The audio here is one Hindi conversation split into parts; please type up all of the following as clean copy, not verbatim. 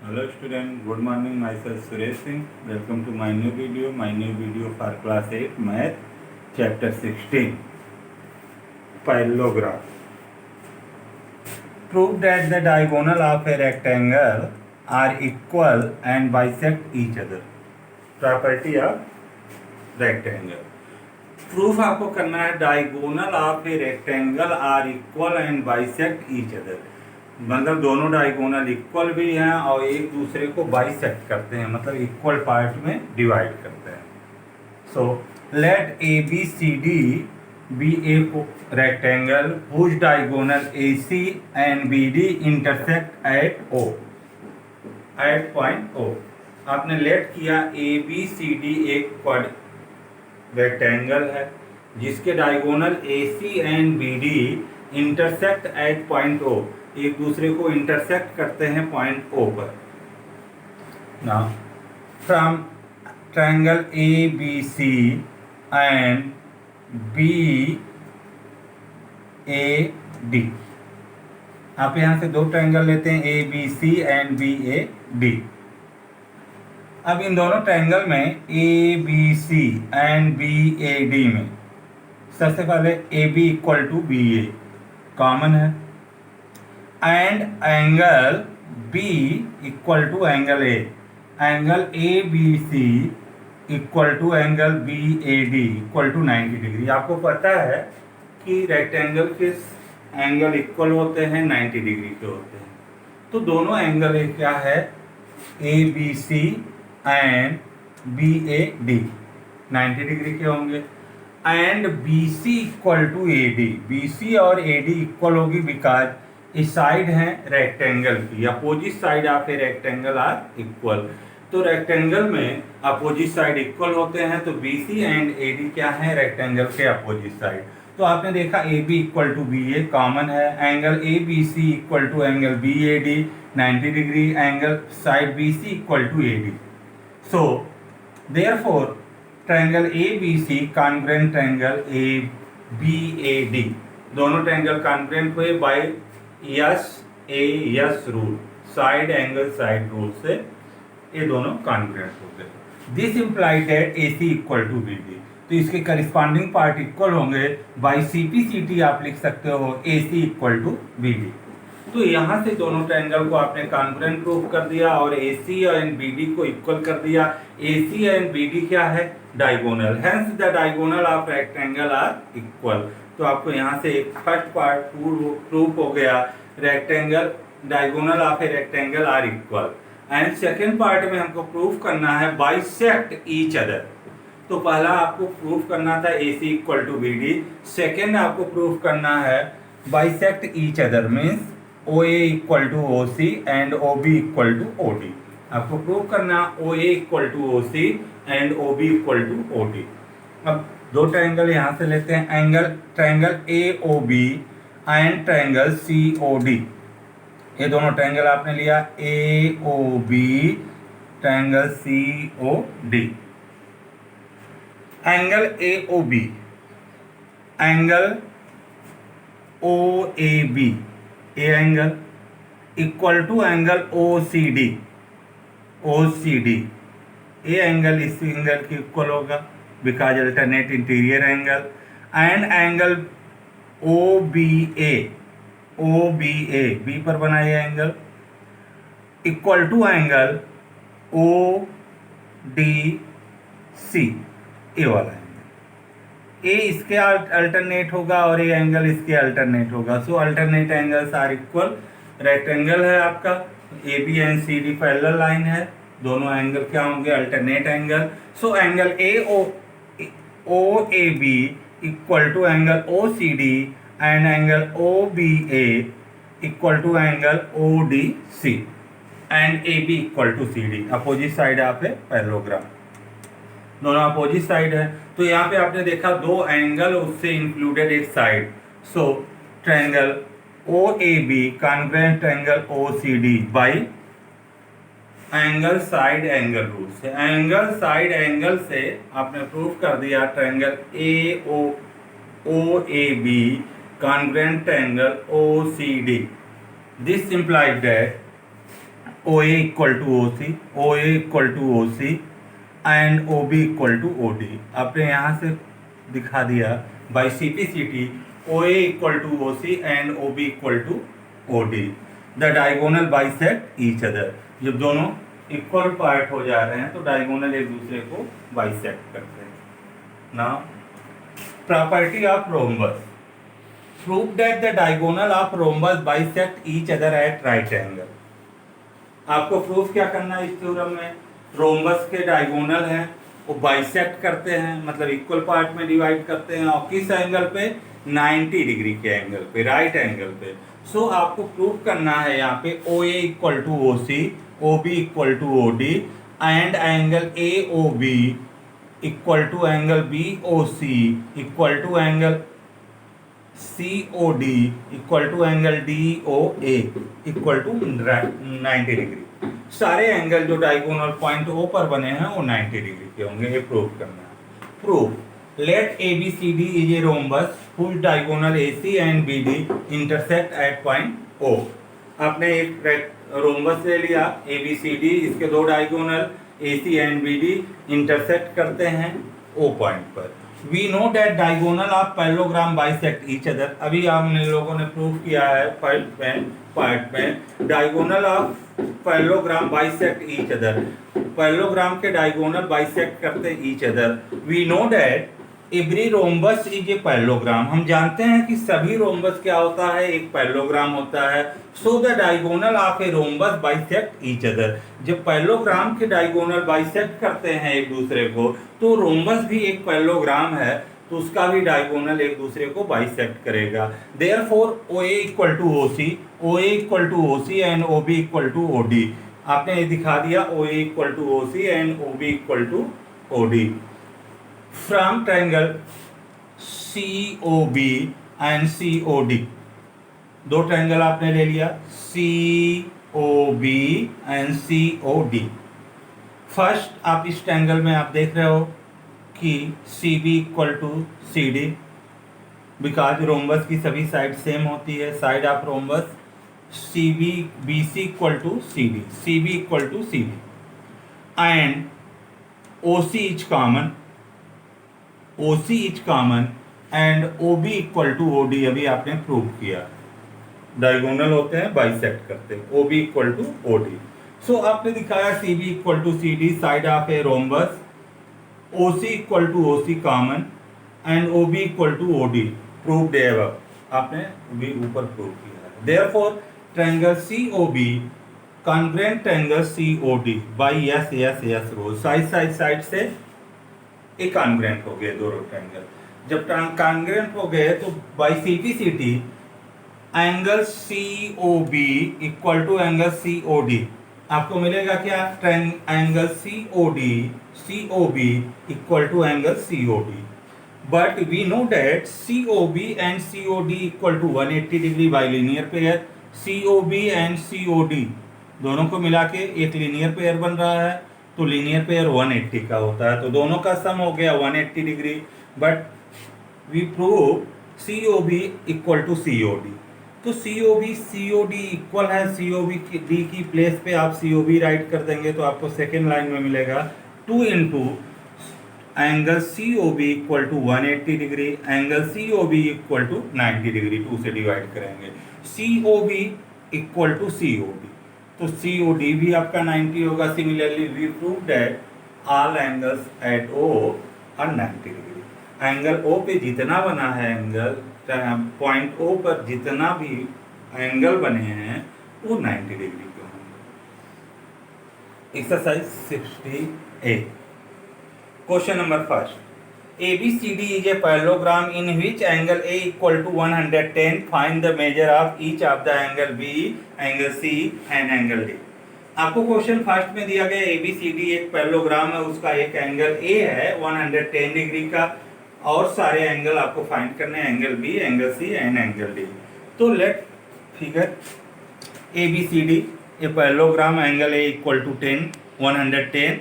Hello student, good morning. Myself Suresh Singh. Welcome to my new video for class 8 math chapter 16 parallelograph. Prove that the diagonal of a rectangle are equal and bisect each other. Property of rectangle. Proof आपको करना है diagonal of a rectangle are equal and bisect each other, मतलब दोनों डायगोनल इक्वल भी हैं और एक दूसरे को बाइसेक्ट करते हैं, मतलब इक्वल पार्ट में डिवाइड करते हैं. So let A B C D be a rectangle whose diagonal A C and B D intersect at O, at point O. आपने लेट किया ए बी सी डी एक रेक्टेंगल है जिसके diagonal A C and B D intersect at point O, एक दूसरे को इंटरसेक्ट करते हैं पॉइंट ओ पर. Now from triangle A B C and B A D, आप यहां से दो ट्रायंगल लेते हैं A B C and B A D. अब इन दोनों ट्रायंगल में A B C and B A D में सबसे पहले A B equal to B A common है and angle B equal to angle A, angle A B C equal to angle B A D equal to 90 degree. आपको पता है कि रेक्टेंगल के एंगल इक्वल होते हैं 90 डिग्री के होते हैं. तो दोनों एंगल क्या है A B C and B A D 90 degree के होंगे and B C equal to A D, B C और ए डी इक्वल होगी बिकॉज इस साइड है रेक्टेंगल की, opposite side of a rectangle are equal. तो रेक्टेंगल में अपोजिट साइड इक्वल होते हैं, तो B C and A D क्या है रेक्टेंगल के अपोजिट साइड. तो आपने देखा A B equal to B A common है, angle A B C equal to angle B A D 90 degree, angle side B C equal to A D. So, therefore, triangle ABC congruent triangle ABAD, दोनों ट्रायंगल कॉन्ग्रुएंट हुए by SAS rule, side angle side rule से ये दोनों कॉन्ग्रुएंट हो गए. This implied that AC equal to BD, तो इसके करस्पॉन्डिंग पार्ट इक्वल होंगे. बाय CPCT आप लिख सकते हो AC इक्वल टू BD. तो यहाँ से दोनों ट्रायंगल को आपने कॉन्ग्रुएंट प्रूफ कर दिया और AC एंड BD को इक्वल कर दिया. AC एंड BD क्या है diagonal, hence the diagonal of rectangle are equal. तो आपको यहाँ से एक फर्स्ट पार्ट प्रूफ हो गया, rectangle diagonal of a rectangle are equal. And second part में हमको प्रूफ करना है बाइसेक्ट ईच अदर. तो पहला आपको प्रूफ करना था AC equal to BD, second आपको प्रूफ करना है bisect each other means OA equal to OC and OB equal to OD. आपको प्रूव करना OA equal to OC and OB equal to OD. अब दो ट्रायंगल यहाँ से लेते हैं, triangle AOB and triangle COD. ये दोनों ट्रायंगल आपने लिया AOB triangle COD. Angle AOB angle OAB A angle equal to angle OCD, A angle इस एंगल की इक्वल होगा because alternate interior angle. And angle OBA B पर बनाए angle equal to angle ODC, A वाला ए इसके अल्टरनेट होगा और ये एंगल इसके अल्टरनेट होगा. So alternate angles are equal. Rectangle है आपका A B and C D parallel line है, दोनों एंगल क्या होंगे alternate angle. So angle OAB equal to angle OCD and angle OBA equal to angle ODC and AB equal to CD. Opposite side आप है पैरेललोग्राम, दोनों अपोजिट साइड है. तो यहाँ पे आपने देखा दो एंगल उससे इंक्लूडेड एक side. So triangle OAB congruent triangle OCD by angle side angle rule से. एंगल साइड एंगल से आपने प्रूफ कर दिया triangle OAB congruent triangle OCD. This implies that O A equal to O C, O A equal to O C and O B equal to O D. आपने यहाँ से दिखा दिया by C P C T O A equal to O C and O B equal to O D. The diagonal bisect each other. जब दोनों इक्वल पार्ट हो जा रहे हैं तो डायगोनल एक दूसरे को बाइसेक्ट करते हैं। Now property of rhombus. Prove that the diagonal of rhombus bisect each other at right angle. आपको प्रूफ क्या करना है इस थ्योरम में? रोम्बस के डायगोनल हैं वो बाइसेक्ट करते हैं, मतलब इक्वल पार्ट में डिवाइड करते हैं, और किस एंगल पे? 90 डिग्री के एंगल पे, राइट एंगल पे। सो आपको प्रूफ करना है यहाँ पे O A equal to O C, O B equal to O D and angle A O B equal to angle B O C equal to angle C O D equal to angle D O A equal to 90 degree. सारे एंगल जो डायगोनल पॉइंट ओ पर बने हैं वो 90 डिग्री के होंगे। ये प्रूव करना है। Proof let A B C D is a rhombus whose diagonal A C and B D intersect at point O. आपने एक रोम्बस ले लिया ए बी सी डी, इसके दो diagonal A C and B D intersect करते हैं ओ पॉइंट पर। We know that diagonal of parallelogram bisect each other. अभी हमने लोगों ने प्रूव किया है पार्ट में diagonal of parallelogram bisect each other. Parallelogram के डायगोनल बाइसेक्ट करते each other. We know that every rhombus is a parallelogram. हम जानते हैं कि सभी रोम्बस क्या होता है? एक पैरेललोग्राम होता है। So the diagonal of a rhombus bisect each other. जब पैरेललोग्राम के डायगोनल बाइसेक्ट करते हैं एक दूसरे को, तो रोम्बस भी एक पैरेललोग्राम है, तो उसका भी डायगोनल एक दूसरे को बाइसेक्ट करेगा। Therefore O A equal to O C, O A equal to O C and O B equal to O D. आपने ये दिखा दिया O A equal to O C and O B equal to O D. From triangle COB and COD, दो ट्रायंगल आपने ले लिया COB एंड COD। फर्स्ट आप इस ट्रायंगल में आप देख रहे हो कि CB equal to CD, because rhombus की सभी साइड सेम होती है। Side of rhombus CB BC equal to CD, CB equal to CD and OC is common, OC is common and OB equal to OD। अभी आपने प्रूव किया डायगोनल होते हैं बाइसेक्ट करते हैं। OB equal to OD। So आपने दिखाया CB equal to CD side of a rhombus, OC equal to OC common and OB equal to OD। Proved है अब आपने भी ऊपर प्रूव किया है। Therefore triangle COB congruent triangle COD by S रो। साइड से एक कॉन्ग्रुएंट हो गए दोनों ट्रायंगल। जब कॉन्ग्रुएंट हो गए तो by CPCT angle COB equal to angle COD आपको मिलेगा क्या? Angle COB equal to angle COD। But we know that COB and COD equal to 180 degree by linear pair. COB and COD दोनों को मिला के एक लीनियर पेयर बन रहा है, तो लीनियर पेयर 180 का होता है, तो दोनों का सम हो गया 180 degree. But we prove COB equal to COD, तो COD इक्वल है COB की D की प्लेस पे आप COB राइट कर देंगे तो आपको सेकेंड लाइन में मिलेगा 2 into angle COB equal to 180 degree, angle COB equal to 90 degree. 2 से डिवाइड करेंगे। COB इक्वल टू COD, तो COD भी आपका 90 होगा। Similarly we prove that all angles at O are 90 degree. Angle O पे जितना बना है एंगल, पॉइंट O पर जितना भी एंगल बने हैं वो 90 डिग्री के होंगे। Exercise 68 question number first. ABCD is a parallelogram in which angle A equal to 110. Find the measure of each of the angle B, angle C and angle D. आपको क्वेश्चन फर्स्ट में दिया गया ABCD एक पैरेललोग्राम है, उसका एक एंगल A है 110 डिग्री का, और सारे एंगल आपको फाइंड करने हैं, angle B, angle C and angle D। तो let figure ABCD a parallelogram, angle A equal to 110।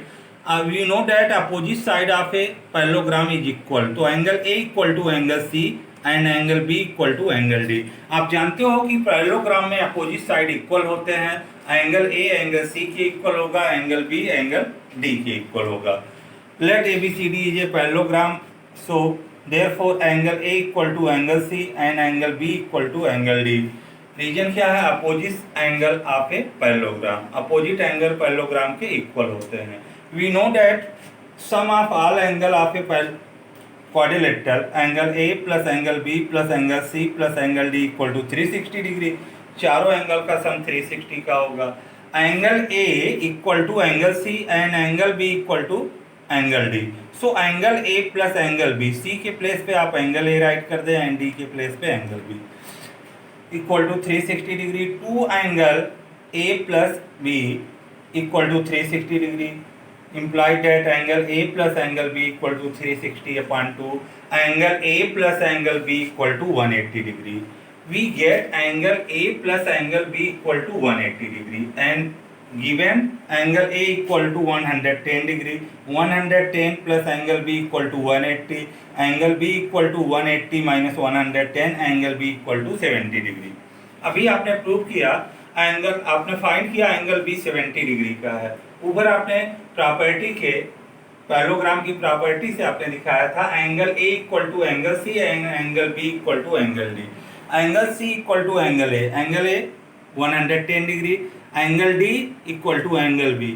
We know that opposite side of a parallelogram is equal, तो angle A equal to angle C and angle B equal to angle D। आप जानते हो कि पैरेललोग्राम में अपोजिट साइड इक्वल होते हैं, एंगल ए एंगल सी के इक्वल होगा, एंगल बी एंगल डी के इक्वल होगा। Let A B C D is a parallelogram, so therefore angle A equal to angle C and angle B equal to angle D. Reason क्या है? Opposite angle of a parallelogram, opposite angle parallelogram के इक्वल होते हैं। We know that sum of all angle of a quadrilateral, angle A plus angle B plus angle C plus angle D equal to 360 degree. चारों एंगल का सम 360 का होगा। Angle A equal to angle C and angle B equal to angle D. So angle A plus angle B, C के प्लेस पे आप एंगल ए राइट कर दें एंड डी के प्लेस पे angle B, equal to 360 degree. Two angle A plus B equal to 360 degree, implied that angle A plus angle B equal to 360 upon 2, angle A plus angle B equal to 180 degree. We get angle A plus angle B equal to 180 degree and given angle A equal to 110 degree, 110 plus angle B equal to 180, angle B equal to 180 minus 110, angle B equal to 70 degree. अभी आपने प्रूव किया एंगल, आपने फाइंड किया एंगल बी 70 डिग्री का है। ऊपर आपने प्रॉपर्टी के पैरेललोग्राम की प्रॉपर्टी से आपने दिखाया था angle A equal to angle C and angle B equal to angle D. Angle C equal to angle A 110 degree, angle D equal to angle B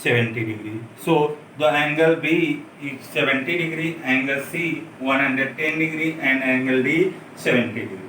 70 degree. So the angle B is 70 degree, angle C 110 degree and angle D 70 degree.